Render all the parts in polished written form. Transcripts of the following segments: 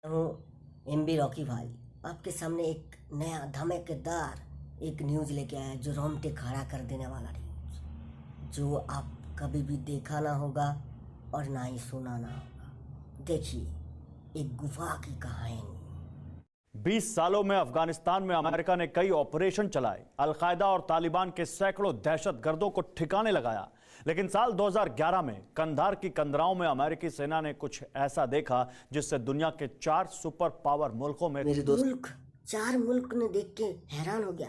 हूँ MB Rocky भाई। आपके सामने एक नया धमाकेदार एक न्यूज़ लेके आया जो रोंगटे खड़ा कर देने वाला न्यूज़, जो आप कभी भी देखा ना होगा और ना ही सुना ना होगा। देखिए, एक गुफा की कहानी। 20 सालों में अफगानिस्तान में अमेरिका ने कई ऑपरेशन चलाए, अलकायदा और तालिबान के सैकड़ों दहशतगर्दों को ठिकाने लगाया। लेकिन साल 2011 में कंधार की कंदराओं में अमेरिकी सेना ने कुछ ऐसा देखा जिससे दुनिया के 4 सुपर पावर मुल्कों में चार मुल्क ने देख के हैरान हो गया।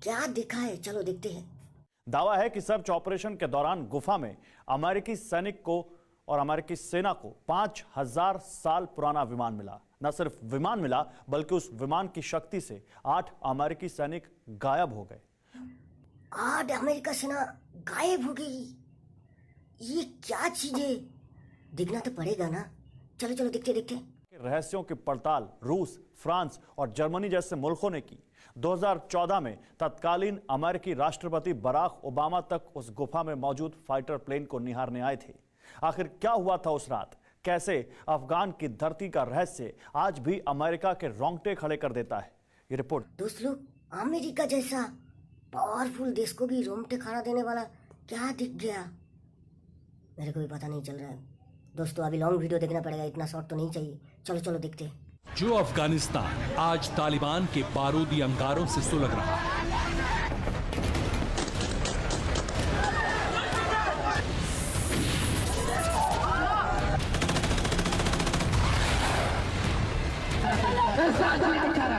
क्या देखा है, चलो देखते हैं। दावा है कि सर्च ऑपरेशन के दौरान गुफा में अमेरिकी सैनिक को और अमेरिकी सेना को 5000 साल पुराना विमान मिला। न सिर्फ विमान मिला बल्कि उस विमान की शक्ति से 8 अमेरिकी सैनिक गायब हो गए। 8 अमेरिका सेना गायब हो गई। ये क्या चीज है, देखना तो पड़ेगा ना। चलो चलो देखते देखते। रहस्यों की पड़ताल रूस, फ्रांस और जर्मनी जैसे मुल्कों ने की। 2014 में तत्कालीन अमेरिकी राष्ट्रपति बराक ओबामा तक उस गुफा में मौजूद फाइटर प्लेन को निहारने आए थे। आखिर क्या हुआ था उस रात? कैसे अफगान की धरती का रहस्य आज भी अमेरिका के रोंगटे खड़े कर देता है? ये रिपोर्ट। दोस्तों, अमेरिका जैसा पावरफुल देश को भी रोंगटे खड़ा देने वाला क्या दिख गया, मेरे को भी पता नहीं चल रहा है। दोस्तों, अभी लॉन्ग वीडियो देखना पड़ेगा, इतना शॉर्ट तो नहीं चाहिए। चलो चलो देखते हैं। जो अफगानिस्तान आज तालिबान के बारूदी अंगारों से सुलग रहा है,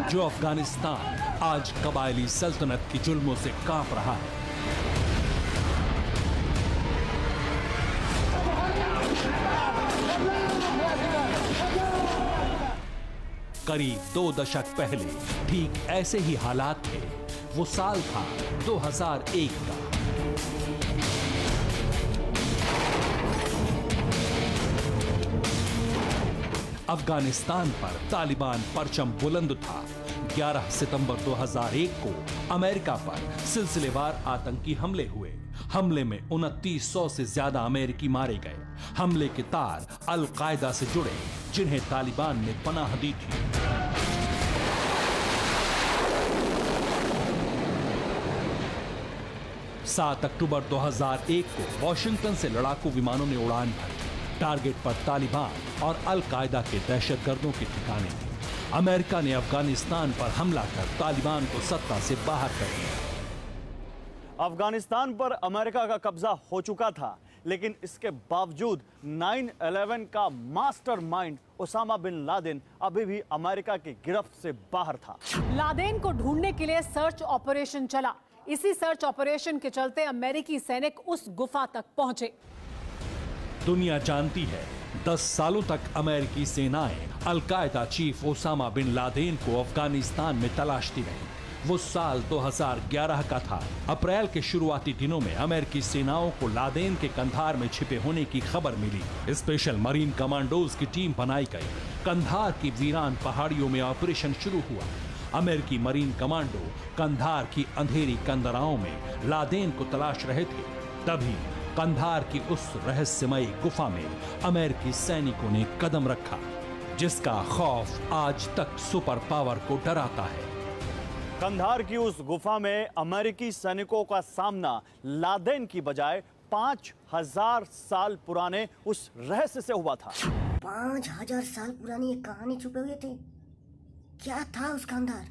जो अफगानिस्तान आज कबायली सल्तनत की जुल्मों से कांप रहा है, करीब 2 दशक पहले ठीक ऐसे ही हालात थे। वो साल था 2001 का। अफगानिस्तान पर तालिबान परचम बुलंद था। 11 सितंबर 2001 को अमेरिका पर सिलसिलेवार आतंकी हमले हुए। हमले में 2900 से ज्यादा अमेरिकी मारे गए। हमले के तार अलकायदा से जुड़े, जिन्हें तालिबान ने पनाह दी थी। सात अक्टूबर 2001 को वॉशिंगटन से लड़ाकू विमानों ने उड़ान भरी। टारगेट पर तालिबान और अलकायदा के दहशतगर्दों के ठिकाने थे। अमेरिका ने अफगानिस्तान पर हमला कर तालिबान को सत्ता से बाहर कर दिया। अफगानिस्तान पर अमेरिका का कब्जा हो चुका था, लेकिन इसके बावजूद 9/11 का मास्टरमाइंड ओसामा बिन लादेन अभी भी अमेरिका की गिरफ्त से बाहर था। लादेन को ढूंढने के लिए सर्च ऑपरेशन चला। इसी सर्च ऑपरेशन के चलते अमेरिकी सैनिक उस गुफा तक पहुंचे। दुनिया जानती है, 10 सालों तक अमेरिकी सेनाएं Al Qaeda chief Osama bin Laden को अफगानिस्तान में तलाशती रही। वो साल 2011 का था। अप्रैल के शुरुआती दिनों में अमेरिकी सेनाओं को लादेन के कंधार में छिपे होने की खबर मिली। स्पेशल मरीन कमांडोज की टीम बनाई गई। कंधार की वीरान पहाड़ियों में ऑपरेशन शुरू हुआ। अमेरिकी मरीन कमांडो कंधार की अंधेरी कंदराओं में लादेन को तलाश रहे थे। तभी कंधार की उस रहस्यमयी गुफा में अमेरिकी सैनिकों ने कदम रखा, जिसका खौफ आज तक सुपर पावर को डराता है। कंधार की उस गुफा में अमेरिकी सैनिकों का सामना लादेन की बजाय 5000 साल पुराने उस रहस्य से हुआ था। 5000 साल पुरानी एक कहानी छुपे हुए थे। क्या था उसका अंदर?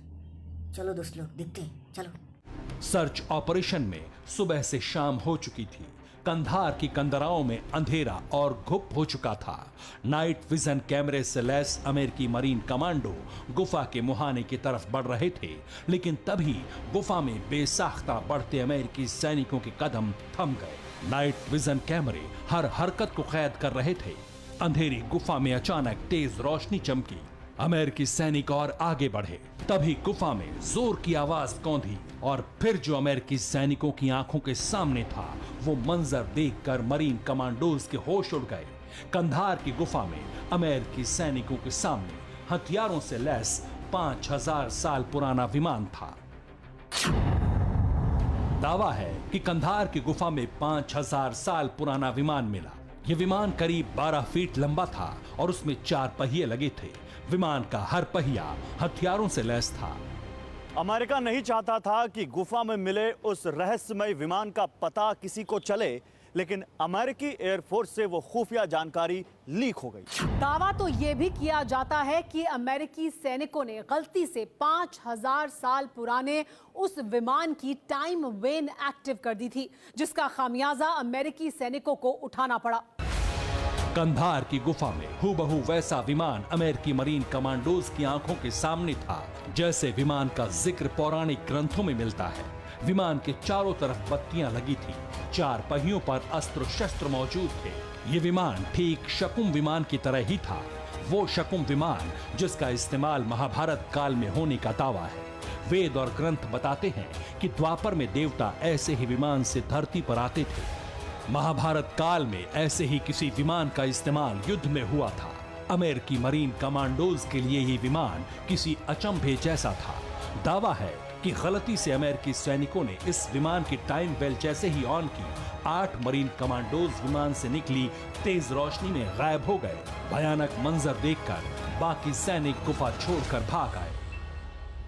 चलो दोस्त लोग देखते हैं, चलो। सर्च ऑपरेशन में सुबह से शाम हो चुकी थी। कंधार की कंदराओं में अंधेरा और घुप हो चुका था। नाइट विजन कैमरे से लैस अमेरिकी मरीन कमांडो गुफा के मुहाने की तरफ बढ़ रहे थे, लेकिन तभी गुफा में बेसाख्ता बढ़ते अमेरिकी सैनिकों के कदम थम गए। नाइट विजन कैमरे हर हरकत को कैद कर रहे थे। अंधेरी गुफा में अचानक तेज रोशनी चमकी। अमेरिकी सैनिक और आगे बढ़े। तभी गुफा में जोर की आवाज कौंधी और फिर जो अमेरिकी सैनिकों की आंखों के सामने था, वो मंजर देखकर मरीन कमांडोज के होश उड़ गए। कंधार की गुफा में अमेरिकी सैनिकों के सामने हथियारों से लैस 5000 साल पुराना विमान था। दावा है कि कंधार की गुफा में 5000 साल पुराना विमान मिला। ये विमान करीब 12 फीट लंबा था और उसमें 4 पहिए लगे थे। विमान का हर पहिया हथियारों से लैस था। अमेरिका नहीं चाहता था कि गुफा में मिले उस रहस्यमय विमान का पता किसी को चले, लेकिन अमेरिकी एयरफोर्स से वो खुफिया जानकारी लीक हो गई। दावा तो यह भी किया जाता है कि अमेरिकी सैनिकों ने गलती से 5000 साल पुराने उस विमान की टाइम वेन एक्टिव कर दी थी, जिसका खामियाजा अमेरिकी सैनिकों को उठाना पड़ा। कंधार की गुफा में हूबहू वैसा विमान अमेरिकी मरीन कमांडोज की आंखों के सामने था, जैसे विमान का जिक्र पौराणिक ग्रंथों में मिलता है। विमान के चारों तरफ बत्तियां लगी थी, 4 पहियों पर अस्त्र शस्त्र मौजूद थे। ये विमान ठीक शकुम विमान की तरह ही था, वो शकुम विमान जिसका इस्तेमाल महाभारत काल में होने का दावा है। वेद और ग्रंथ बताते हैं कि द्वापर में देवता ऐसे ही विमान से धरती पर आते थे। महाभारत काल में ऐसे ही किसी विमान का इस्तेमाल युद्ध में हुआ था। अमेरिकी मरीन कमांडोज के लिए ये विमान किसी अचंभे जैसा था। दावा है कि गलती से अमेरिकी सैनिकों ने इस विमान की टाइम बेल जैसे ही ऑन की, 8 मरीन कमांडोज विमान से निकली तेज रोशनी में गायब हो गए। भयानक मंजर देखकर बाकी सैनिक गुफा छोड़कर भाग आए।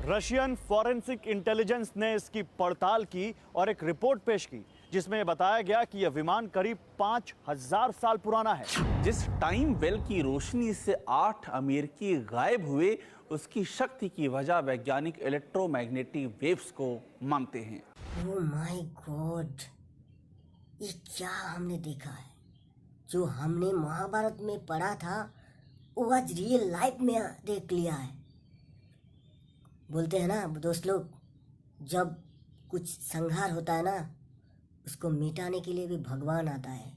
रशियन फॉरेंसिक इंटेलिजेंस ने इसकी पड़ताल की और एक रिपोर्ट पेश की, जिसमें बताया गया कि यह विमान करीब 5000 साल पुराना है। जिस टाइम बेल की रोशनी से 8 अमेरिकी गायब हुए, उसकी शक्ति की वजह वैज्ञानिक इलेक्ट्रोमैग्नेटिक वेव्स को मानते हैं। ओह माय गॉड, ये क्या हमने देखा है? जो हमने महाभारत में पढ़ा था वो आज रियल लाइफ में देख लिया है। बोलते हैं ना दोस्त लोग, जब कुछ संहार होता है ना, उसको मिटाने के लिए भी भगवान आता है।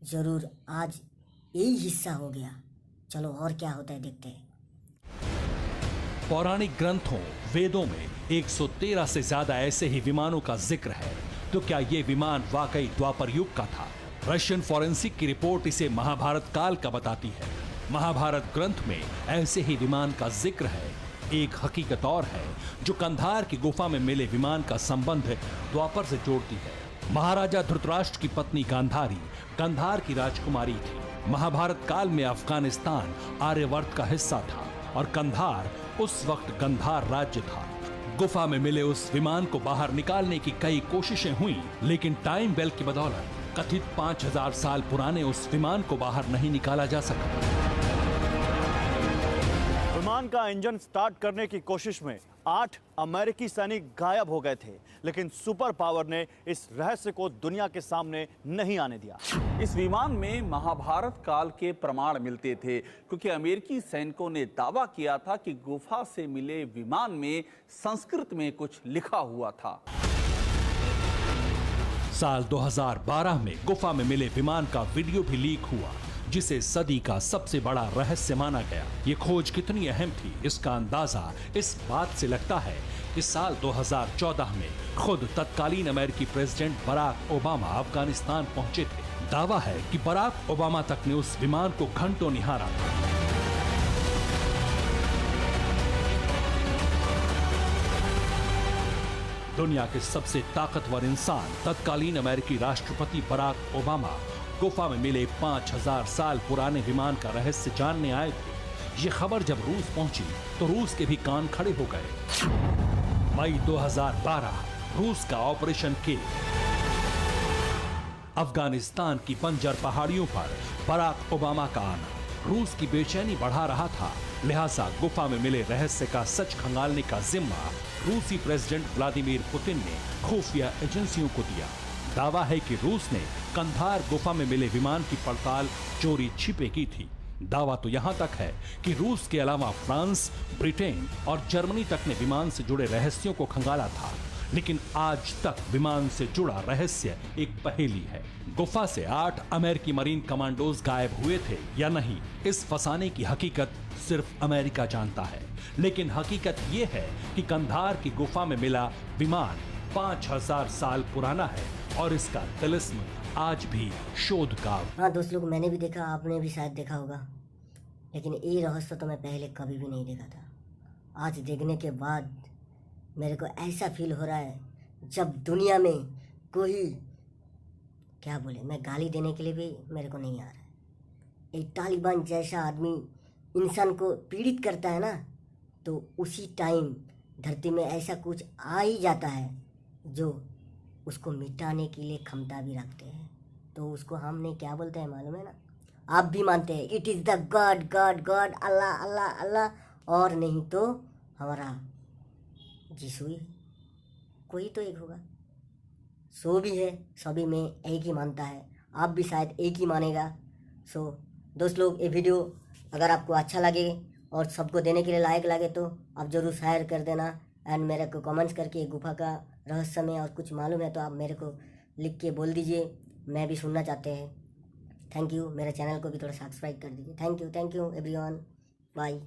जरूर आज यही हिस्सा हो गया। चलो और क्या होता है देखते हैं। पौराणिक ग्रंथों, वेदों में 113 से ज्यादा ऐसे ही विमानों का जिक्र है। तो क्या ये विमान वाकई द्वापर युग का था? रशियन फॉरेंसिक की रिपोर्ट इसे महाभारत काल का बताती है। महाभारत ग्रंथ में ऐसे ही विमान का जिक्र है। एक हकीकत और है जो कंधार की गुफा में मिले विमान का संबंध द्वापर से जोड़ती है। महाराजा धृतराष्ट्र की पत्नी गांधारी कंधार की राजकुमारी थी। महाभारत काल में अफगानिस्तान आर्यवर्त का हिस्सा था और कंधार उस वक्त गंधार राज्य था। गुफा में मिले उस विमान को बाहर निकालने की कई कोशिशें हुई, लेकिन टाइम बेल की बदौलत कथित 5000 साल पुराने उस विमान को बाहर नहीं निकाला जा सका। विमान का इंजन स्टार्ट करने की कोशिश में 8 अमेरिकी सैनिक गायब हो गए थे, लेकिन सुपर पावर ने इस रहस्य को दुनिया के सामने नहीं आने दिया। इस विमान में महाभारत काल के प्रमाण मिलते थे, क्योंकि अमेरिकी सैनिकों ने दावा किया था कि गुफा से मिले विमान में संस्कृत में कुछ लिखा हुआ था। साल 2012 में गुफा में मिले विमान का वीडियो भी लीक हुआ, जिसे सदी का सबसे बड़ा रहस्य माना गया। ये खोज कितनी अहम थी, इसका अंदाजा इस बात से लगता है कि साल 2014 में खुद तत्कालीन अमेरिकी प्रेसिडेंट बराक ओबामा अफगानिस्तान पहुंचे थे। दावा है कि बराक ओबामा तक ने उस विमान को घंटों निहारा था। दुनिया के सबसे ताकतवर इंसान तत्कालीन अमेरिकी राष्ट्रपति बराक ओबामा गुफा में मिले 5000 साल पुराने विमान का रहस्य जानने आए थे। ये खबर जब रूस पहुंची तो रूस के भी कान खड़े हो गए। मई 2012 रूस का ऑपरेशन के अफगानिस्तान की बंजर पहाड़ियों पर बराक ओबामा का आना रूस की बेचैनी बढ़ा रहा था। लिहाजा गुफा में मिले रहस्य का सच खंगालने का जिम्मा रूसी प्रेसिडेंट व्लादिमीर पुतिन ने खुफिया एजेंसियों को दिया। दावा है कि रूस ने कंधार गुफा में मिले विमान की पड़ताल चोरी छिपे की थी। दावा तो यहां तक है कि रूस के अलावा फ्रांस, ब्रिटेन और जर्मनी तक ने विमान से जुड़े रहस्यों को खंगाला था, लेकिन आज तक विमान से जुड़ा रहस्य एक पहेली है। गुफा से 8 अमेरिकी मरीन कमांडोज गायब हुए थे या नहीं, इस फसाने की हकीकत सिर्फ अमेरिका जानता है। लेकिन हकीकत यह है कि कंधार की गुफा में मिला विमान 5000 साल पुराना है और इसका तिलिस्म आज भी शोध का। हाँ दोस्त लोग, मैंने भी देखा, आपने भी शायद देखा होगा, लेकिन ये रहस्य तो मैं पहले कभी भी नहीं देखा था। आज देखने के बाद मेरे को ऐसा फील हो रहा है जब दुनिया में कोई क्या बोले, मैं गाली देने के लिए भी मेरे को नहीं आ रहा। एक तालिबान जैसा आदमी इंसान को पीड़ित करता है ना, तो उसी टाइम धरती में ऐसा कुछ आ ही जाता है जो उसको मिटाने के लिए क्षमता भी रखते हैं। तो उसको हमने क्या बोलते हैं मालूम है ना? आप भी मानते हैं it is the god god god, Allah Allah Allah, और नहीं तो हमारा यीशु ही, कोई तो एक होगा। सो भी है, सभी में एक ही मानता है, आप भी शायद एक ही मानेगा। सो दोस्त लोग, ये वीडियो अगर आपको अच्छा लगे और सबको देने के लिए लायक लगे तो आप ज़रूर शेयर कर देना। एंड मेरे को कमेंट्स करके गुफा का रहस्यमय और कुछ मालूम है तो आप मेरे को लिख के बोल दीजिए, मैं भी सुनना चाहते हैं। Thank you. मेरे चैनल को भी थोड़ा सब्सक्राइब कर दीजिए। Thank you everyone, bye.